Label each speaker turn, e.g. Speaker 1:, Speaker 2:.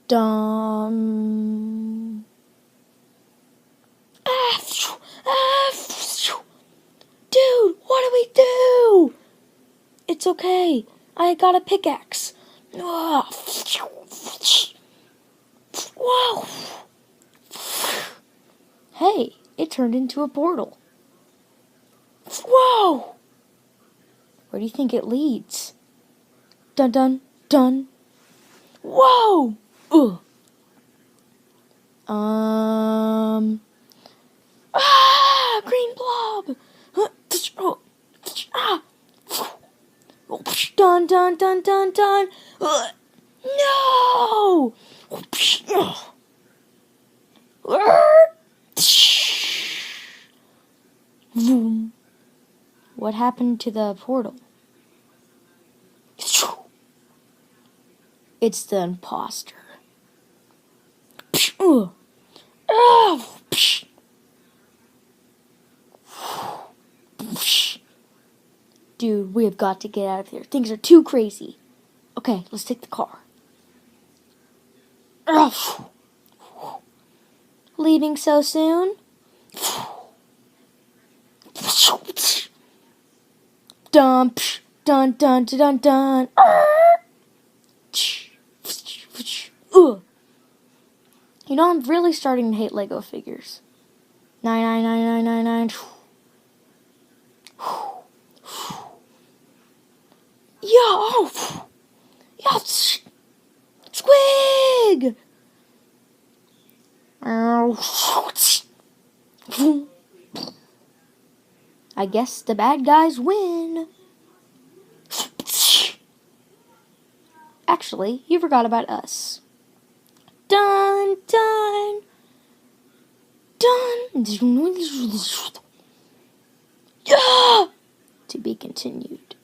Speaker 1: Dum. Dude, what do we do? It's okay. I got a pickaxe. Whoa. Hey, it turned into a portal. Whoa! Where do you think it leads? Dun dun dun. Whoa! Ugh. Green blob. Dun dun dun dun dun. No! Vroom. What happened to the portal? It's the imposter. Dude, we have got to get out of here. Things are too crazy. Okay, let's take the car. Leaving so soon? Dun, dun, dun, dun, dun. You know, I'm really starting to hate Lego figures. 99999. Yo! Yo! Squig! I guess the bad guys win. Actually, you forgot about us. Dun, dun, dun. Yeah! To be continued.